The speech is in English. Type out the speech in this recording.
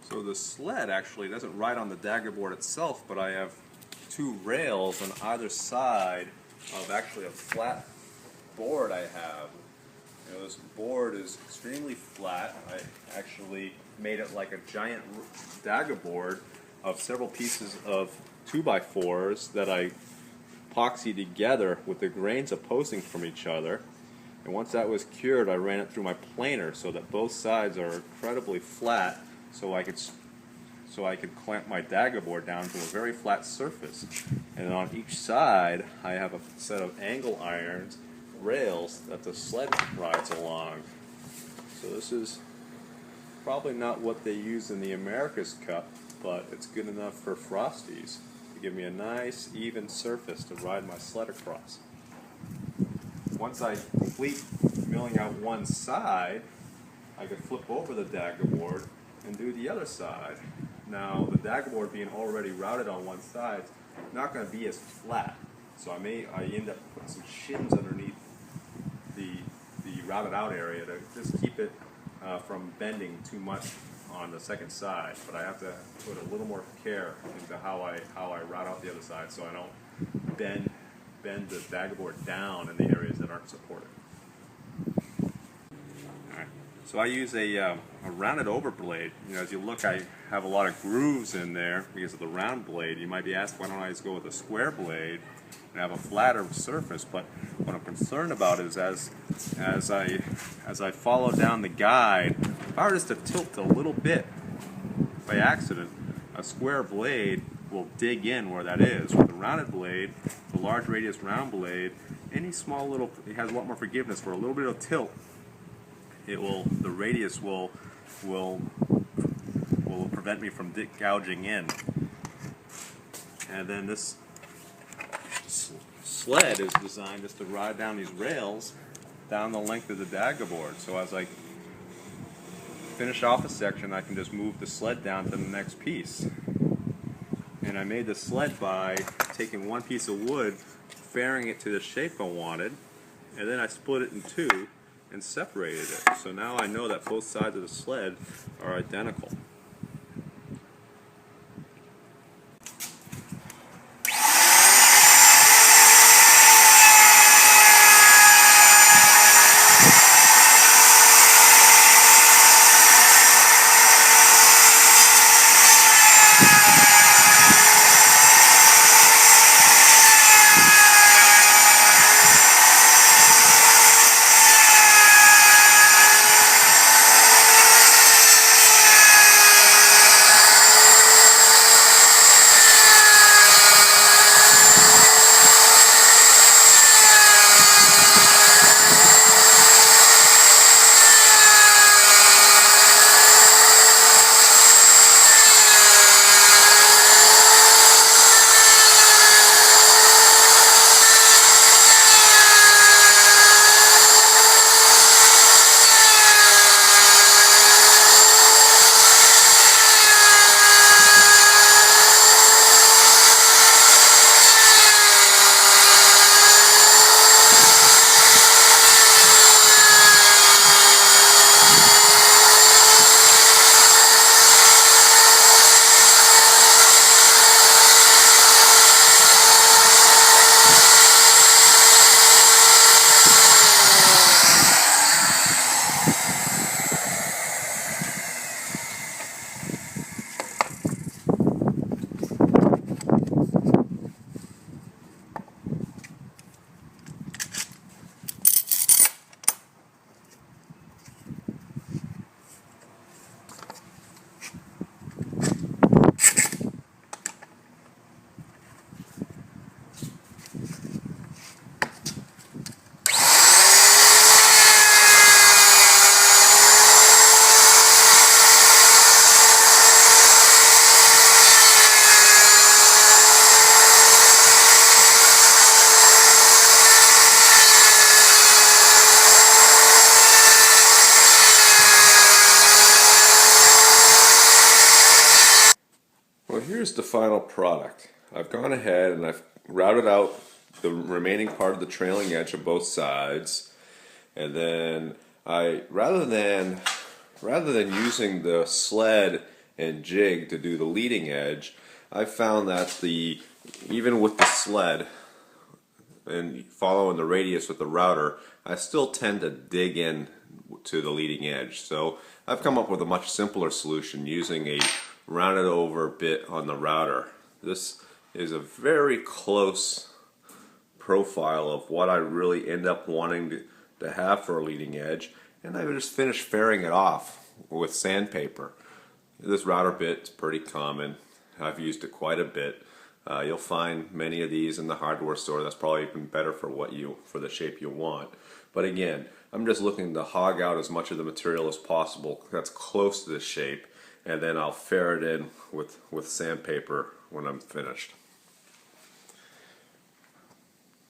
So the sled actually doesn't ride on the Daggerboard itself, but I have two rails on either side of actually a flat board I have. You know, this board is extremely flat. I actually made it like a giant Daggerboard of several pieces of 2x4s that I epoxied together with the grains opposing from each other. And once that was cured, I ran it through my planer so that both sides are incredibly flat, so I could clamp my Daggerboard down to a very flat surface. And on each side, I have a set of angle irons, rails that the sled rides along. So this is probably not what they use in the America's Cup, but it's good enough for Frosties to give me a nice, even surface to ride my sled across. Once I complete milling out one side, I could flip over the Daggerboard and do the other side. Now, the Daggerboard being already routed on one side is not going to be as flat, so I end up putting some shims underneath the routed out area to just keep it from bending too much on the second side. But I have to put a little more care into how I route out the other side, so I don't bend the Daggerboard down in the areas that aren't supported. So I use a rounded over blade. You know, as you look, I have a lot of grooves in there because of the round blade. You might be asked, why don't I just go with a square blade and have a flatter surface? But what I'm concerned about is as I follow down the guide, if I were just to tilt a little bit by accident, a square blade will dig in where that is. With a rounded blade, the large radius round blade, any small little, it has a lot more forgiveness. For a little bit of tilt, the radius will prevent me from gouging in. And then this sled is designed just to ride down these rails down the length of the Daggerboard. So as I finish off a section, I can just move the sled down to the next piece. And I made the sled by taking one piece of wood, fairing it to the shape I wanted, and then I split it in two and separated it. So now I know that both sides of the sled are identical. Well, here's the final product. I've gone ahead and I've routed out the remaining part of the trailing edge of both sides, and then rather than using the sled and jig to do the leading edge, I found that even with the sled and following the radius with the router, I still tend to dig in to the leading edge. So I've come up with a much simpler solution using a rounded over bit on the router. This is a very close profile of what I really end up wanting to have for a leading edge, and I just finished fairing it off with sandpaper. This router bit is pretty common. I've used it quite a bit. You'll find many of these in the hardware store. That's probably even better for for the shape you want. But again, I'm just looking to hog out as much of the material as possible that's close to the shape, and then I'll fair it in with sandpaper when I'm finished.